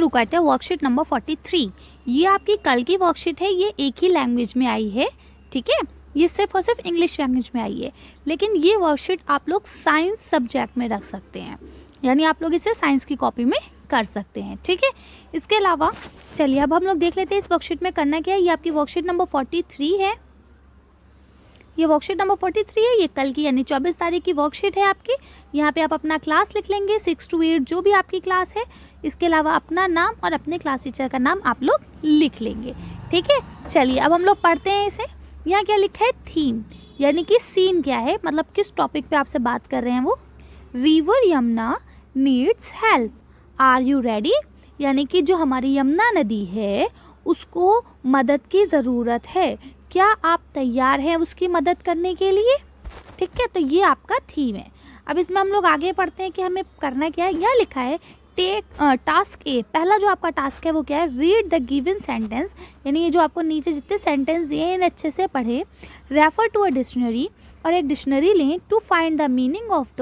शुरू करते हैं वर्कशीट नंबर 43। ये आपकी कल की वर्कशीट है, ये एक ही लैंग्वेज में आई है, ठीक है, ये सिर्फ और सिर्फ इंग्लिश लैंग्वेज में आई है। लेकिन ये वर्कशीट आप लोग साइंस सब्जेक्ट में रख सकते हैं, यानी आप लोग इसे साइंस की कॉपी में कर सकते हैं, ठीक है। इसके अलावा चलिए अब हम लोग देख लेते हैं इस वर्कशीट में करना क्या है। ये आपकी वर्कशीट नंबर 43 है, ये वर्कशीट नंबर 43 है, ये कल की यानी 24 तारीख की वर्कशीट है आपकी। यहाँ पे आप अपना क्लास लिख लेंगे 6 to 8 जो भी आपकी क्लास है। इसके अलावा अपना नाम और अपने क्लास टीचर का नाम आप लोग लिख लेंगे, ठीक है। चलिए अब हम लोग पढ़ते हैं इसे। यहाँ क्या लिखा है, थीम, यानी कि सीन क्या है, मतलब किस टॉपिक पे आपसे बात कर रहे हैं वो। River Yamuna needs help, are you ready, यानी कि जो हमारी यमुना नदी है उसको मदद की ज़रूरत है, क्या आप तैयार हैं उसकी मदद करने के लिए, ठीक है। तो ये आपका थीम है। अब इसमें हम लोग आगे पढ़ते हैं कि हमें करना क्या है। यह लिखा है टास्क ए, पहला जो आपका टास्क है वो क्या है, रीड द गिवन सेंटेंस, यानी ये जो आपको नीचे जितने सेंटेंस दिए हैं इन्हें अच्छे से पढ़ें। रेफर टू अ डिक्शनरी, और एक डिक्शनरी लें to find the meaning of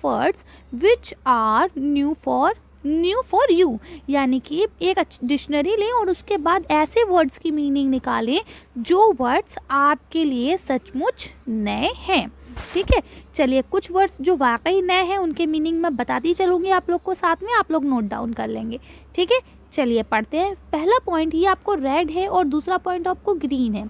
words which are new for you, यानी कि एक डिक्शनरी लें और उसके बाद ऐसे वर्ड्स की मीनिंग निकालें जो वर्ड्स आपके लिए सचमुच नए हैं, ठीक है। चलिए कुछ वर्ड्स जो वाकई नए हैं उनके मीनिंग मैं बताती चलूँगी आप लोग को, साथ में आप लोग नोट डाउन कर लेंगे, ठीक है। चलिए पढ़ते हैं। पहला पॉइंट ये आपको रेड है और दूसरा पॉइंट आपको ग्रीन है।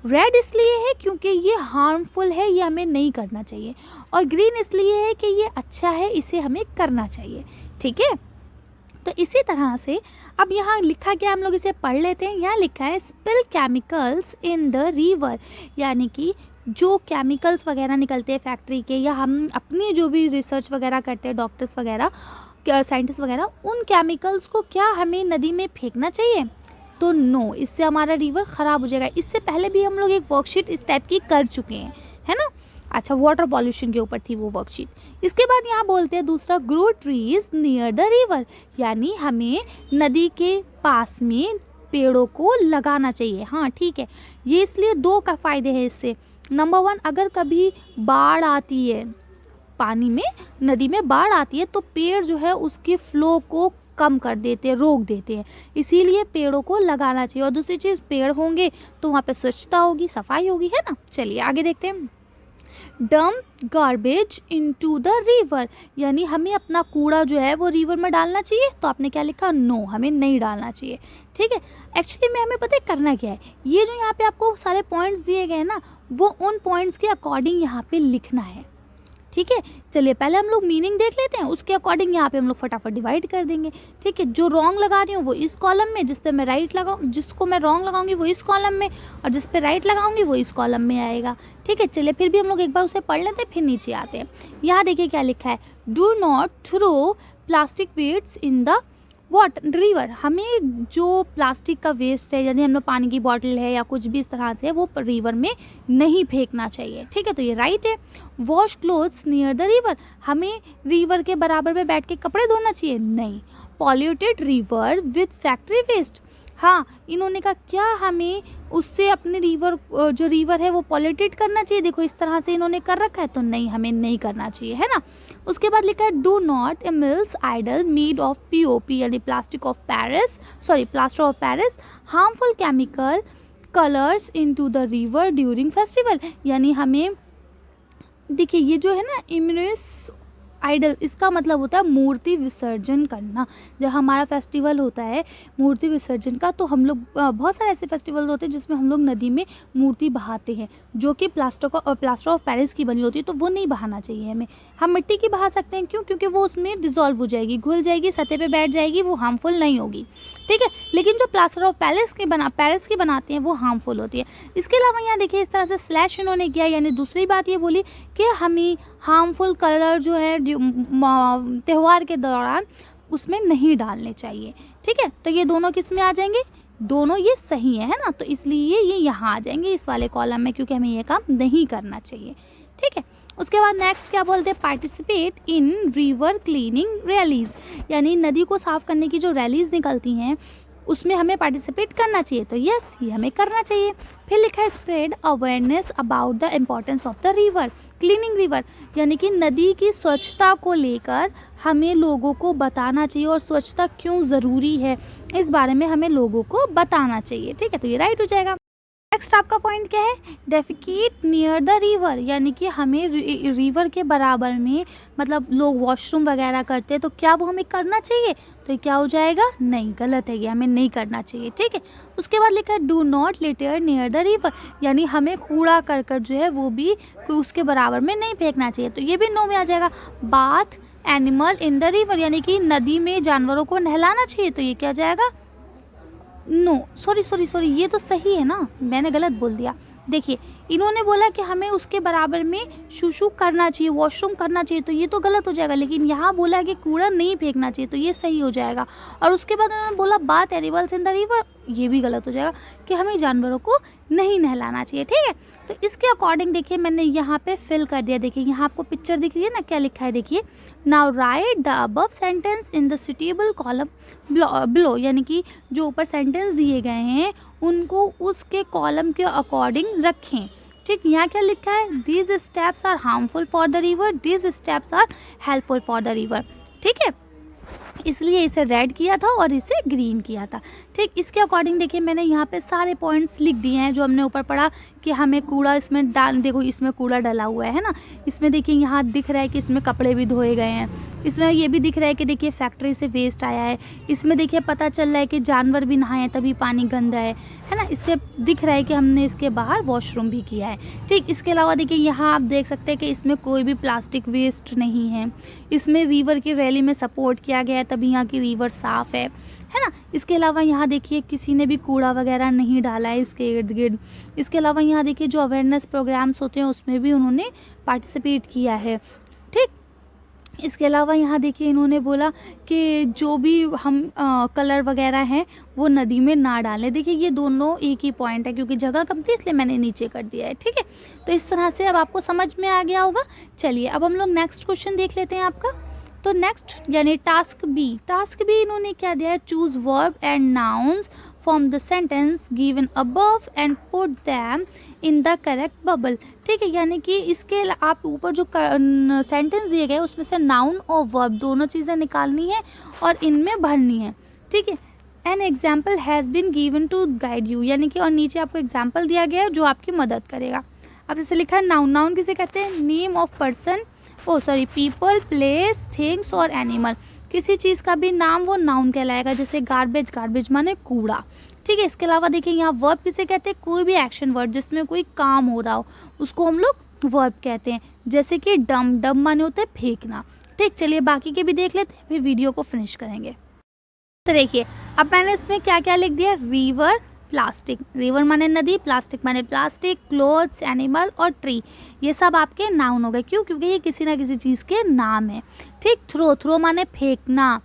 रेड इसलिए है क्योंकि ये हार्मफुल है, ये हमें नहीं करना चाहिए, और ग्रीन इसलिए है कि ये अच्छा है, इसे हमें करना चाहिए, ठीक है। तो इसी तरह से अब यहाँ लिखा गया, हम लोग इसे पढ़ लेते हैं। यहाँ लिखा है spill chemicals in the river, यानी कि जो केमिकल्स वगैरह निकलते हैं फैक्ट्री के, या हम अपनी जो भी रिसर्च वगैरह करते हैं डॉक्टर्स वगैरह साइंटिस्ट वगैरह, उन केमिकल्स को क्या हमें नदी में फेंकना चाहिए, तो नो, इससे हमारा रिवर ख़राब हो जाएगा। इससे पहले भी हम लोग एक वर्कशीट इस टाइप की कर चुके हैं, है ना। अच्छा, वाटर पॉल्यूशन के ऊपर थी वो वर्कशीट। इसके बाद यहाँ बोलते हैं दूसरा, grow trees near the river, यानी हमें नदी के पास में पेड़ों को लगाना चाहिए। हाँ ठीक है, ये इसलिए दो का फ़ायदे हैं इससे। नंबर 1, अगर कभी बाढ़ आती है, पानी में नदी में बाढ़ आती है, तो पेड़ जो है उसके फ्लो को कम कर देते हैं, रोक देते हैं, इसीलिए पेड़ों को लगाना चाहिए। और दूसरी चीज़, पेड़ होंगे तो वहाँ पे स्वच्छता होगी, सफाई होगी, है ना। चलिए आगे देखते हैं। Dump garbage into the river, यानी हमें अपना कूड़ा जो है वो रिवर में डालना चाहिए, तो आपने क्या लिखा, नो, हमें नहीं डालना चाहिए, ठीक है। एक्चुअली में हमें पता है करना क्या है, ये जो यहाँ पे आपको सारे पॉइंट्स दिए गए हैं ना, वो उन पॉइंट्स के अकॉर्डिंग यहाँ पे लिखना है, ठीक है। चलिए पहले हम लोग मीनिंग देख लेते हैं, उसके अकॉर्डिंग यहाँ पे हम लोग फटाफट डिवाइड कर देंगे, ठीक है। जो रॉन्ग लगा रही हूँ वो इस कॉलम में, जिस पे मैं राइट लगाऊँ, जिसको मैं रॉन्ग लगाऊंगी वो इस कॉलम में, और जिस पे राइट लगाऊंगी वो इस कॉलम में आएगा, ठीक है। चलिए फिर भी हम लोग एक बार उसे पढ़ लेते हैं, फिर नीचे आते हैं। यहाँ देखिए क्या लिखा है, do not throw plastic wastes in the river, हमें जो प्लास्टिक का वेस्ट है, यानी हम लोग पानी की बॉटल है या कुछ भी इस तरह से, वो रिवर में नहीं फेंकना चाहिए, ठीक है। तो ये राइट है। Wash clothes near the river, हमें रिवर के बराबर में बैठ के कपड़े धोना चाहिए, नहीं। Polluted river with factory waste, हाँ, इन्होंने कहा क्या हमें उससे अपने रिवर, जो रिवर है वो पॉल्यूटेड करना चाहिए, देखो इस तरह से इन्होंने कर रखा है, तो नहीं, हमें नहीं करना चाहिए, है ना। उसके बाद लिखा है do not immerse idol made of POP, यानी plaster of Paris harmful chemical colours into the river during festival, यानी हमें देखिए ये जो है ना इम्यूनिस आइडल, इसका मतलब होता है मूर्ति विसर्जन करना। जब हमारा फेस्टिवल होता है मूर्ति विसर्जन का, तो हम लोग बहुत सारे ऐसे फेस्टिवल होते हैं जिसमें हम लोग नदी में मूर्ति बहाते हैं, जो कि प्लास्टर ऑफ पेरिस की बनी होती है, तो वो नहीं बहाना चाहिए हमें। हम मिट्टी की बहा सकते हैं, क्यों, क्योंकि वो उसमें डिज़ोल्व हो जाएगी, घुल जाएगी, सतह पे बैठ जाएगी, वो हार्मफुल नहीं होगी, ठीक है। लेकिन जो प्लास्टर ऑफ पेरिस की बनाते हैं वो हार्मफुल होती है। इसके अलावा यहाँ देखिए इस तरह से स्लैश उन्होंने किया, यानी दूसरी बात ये बोली कि हमें हार्मफुल कलर जो है त्यौहार के दौरान उसमें नहीं डालने चाहिए, ठीक है। तो ये दोनों किस में आ जाएंगे, दोनों ये सही है ना, तो इसलिए ये यहाँ आ जाएंगे इस वाले कॉलम में, क्योंकि हमें ये काम नहीं करना चाहिए, ठीक है। उसके बाद नेक्स्ट क्या बोलते हैं, participate in river cleaning rallies, यानी नदी को साफ करने की जो रैलीज निकलती हैं उसमें हमें पार्टिसिपेट करना चाहिए, तो यस, ये हमें करना चाहिए। फिर लिखा है spread awareness about the importance of the river, cleaning river, यानी कि नदी की स्वच्छता को लेकर हमें लोगों को बताना चाहिए और स्वच्छता क्यों ज़रूरी है इस बारे में हमें लोगों को बताना चाहिए। ठीक है, तो ये राइट हो जाएगा। नेक्स्ट आपका पॉइंट क्या है, डेफिकेट नियर द रिवर, यानी कि हमें रिवर के बराबर में, मतलब लोग वॉशरूम वगैरह करते हैं तो क्या वो हमें करना चाहिए, तो ये क्या हो जाएगा, नहीं, गलत है, ये हमें नहीं करना चाहिए। ठीक है, उसके बाद लिखा है do not litre near the river, यानी हमें कूड़ा करकट जो है वो भी उसके बराबर में नहीं फेंकना चाहिए, तो ये भी नो में आ जाएगा। Bath animal in the river, यानी कि नदी में जानवरों को नहलाना चाहिए, तो ये क्या जाएगा, नो, सॉरी, ये तो सही है ना, मैंने गलत बोल दिया। देखिए, इन्होंने बोला कि हमें उसके बराबर में शूशू करना चाहिए, वॉशरूम करना चाहिए, तो ये तो गलत हो जाएगा, लेकिन यहाँ बोला है कि कूड़ा नहीं फेंकना चाहिए, तो ये सही हो जाएगा। और उसके बाद उन्होंने बोला bath animals in the river, ये भी गलत हो जाएगा कि हमें जानवरों को नहीं नहलाना चाहिए। ठीक है, तो इसके अकॉर्डिंग देखिए मैंने यहाँ पे फिल कर दिया। देखिए यहाँ आपको पिक्चर दिख रही है ना, क्या लिखा है, देखिए, now right the above sentence in the suitable column below, यानी कि जो ऊपर सेंटेंस दिए गए हैं उनको उसके कॉलम के अकॉर्डिंग रखें। ठीक, यहाँ क्या लिखा है, these steps are harmful for the river, these steps are helpful for the river. ठीक है, इसलिए इसे रेड किया था और इसे ग्रीन किया था। ठीक, इसके अकॉर्डिंग देखिए मैंने यहाँ पे सारे पॉइंट्स लिख दिए हैं जो हमने ऊपर पढ़ा कि हमें कूड़ा इसमें डाल, देखो इसमें कूड़ा डला हुआ है ना, इसमें देखिए यहाँ दिख रहा है कि इसमें कपड़े भी धोए गए हैं, इसमें ये भी दिख रहा है कि देखिए फैक्ट्री से वेस्ट आया है, इसमें देखिए पता चल रहा है कि जानवर भी नहाए तभी पानी गंदा है ना, इसके दिख रहा है कि हमने इसके बाहर वॉशरूम भी किया है। ठीक, इसके अलावा देखिए यहाँ आप देख सकते हैं कि इसमें कोई भी प्लास्टिक वेस्ट नहीं है, इसमें रिवर की रैली में सपोर्ट किया गया है तभी यहाँ की रिवर साफ़ है ना। इसके अलावा यहाँ देखिए किसी ने भी कूड़ा वगैरह नहीं डाला है इसके इर्द गिर्द। इसके अलावा यहाँ देखिए जो अवेयरनेस प्रोग्राम्स होते हैं उसमें भी उन्होंने पार्टिसिपेट किया है। ठीक, इसके अलावा यहाँ देखिए इन्होंने बोला कि जो भी हम कलर वगैरह हैं वो नदी में ना डालें। देखिए ये दोनों एक ही पॉइंट है, क्योंकि जगह कम थी इसलिए मैंने नीचे कर दिया है। ठीक है, तो इस तरह से अब आपको समझ में आ गया होगा। चलिए अब हम लोग नेक्स्ट क्वेश्चन देख लेते हैं आपका। तो नेक्स्ट यानी टास्क बी इन्होंने क्या दिया है, choose verb and nouns from the sentence given above and put them in the correct bubble. ठीक है, यानी कि इसके आप ऊपर जो सेंटेंस दिए गए उसमें से नाउन और वर्ब दोनों चीज़ें निकालनी है और इनमें भरनी है। ठीक है, an example has been given to guide you, यानी कि और नीचे आपको एग्जाम्पल दिया गया है जो आपकी मदद करेगा। अब जैसे लिखा है नाउन किसे कहते हैं, name of person, people, place, things और एनिमल। किसी चीज़ का भी नाम वो नाउन कहलाएगा, जैसे गार्बेज माने कूड़ा। ठीक है, इसके अलावा देखिए यहाँ वर्ब किसे कहते हैं, कोई भी एक्शन वर्ड जिसमें कोई काम हो रहा हो उसको हम लोग वर्ब कहते हैं, जैसे कि डम माने होते हैं फेंकना। ठीक, चलिए बाकी के भी देख लेते हैं फिर वीडियो को फिनिश करेंगे। तो देखिए अब मैंने इसमें क्या क्या लिख दिया, रिवर, प्लास्टिक, रिवर माने नदी, प्लास्टिक माने प्लास्टिक, क्लोथ्स, एनिमल और ट्री, ये सब आपके नाउन हो गए। क्यों, क्योंकि ये किसी ना किसी चीज़ के नाम है। ठीक, थ्रो माने फेंकना।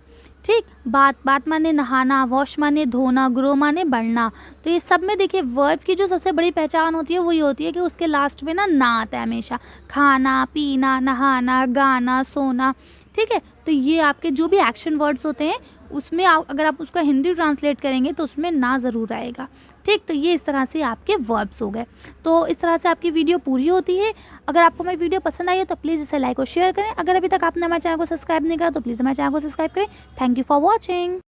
ठीक, बात माने नहाना, वॉश माने धोना, ग्रो माने बढ़ना। तो ये सब में देखिए वर्ब की जो सबसे बड़ी पहचान होती है वो ये होती है कि उसके लास्ट में ना आता है हमेशा, खाना, पीना, नहाना, गाना, सोना। ठीक है, तो ये आपके जो भी एक्शन वर्ड्स होते हैं उसमें अगर आप उसका हिंदी ट्रांसलेट करेंगे तो उसमें ना ज़रूर आएगा। ठीक, तो ये इस तरह से आपके वर्ब्स हो गए। तो इस तरह से आपकी वीडियो पूरी होती है। अगर आपको मेरी वीडियो पसंद आई हो तो प्लीज़ इसे लाइक और शेयर करें। अगर अभी तक आपने हमारे चैनल को सब्सक्राइब नहीं करा तो प्लीज़ हमारे चैनल को सब्सक्राइब करें। Thank you for watching.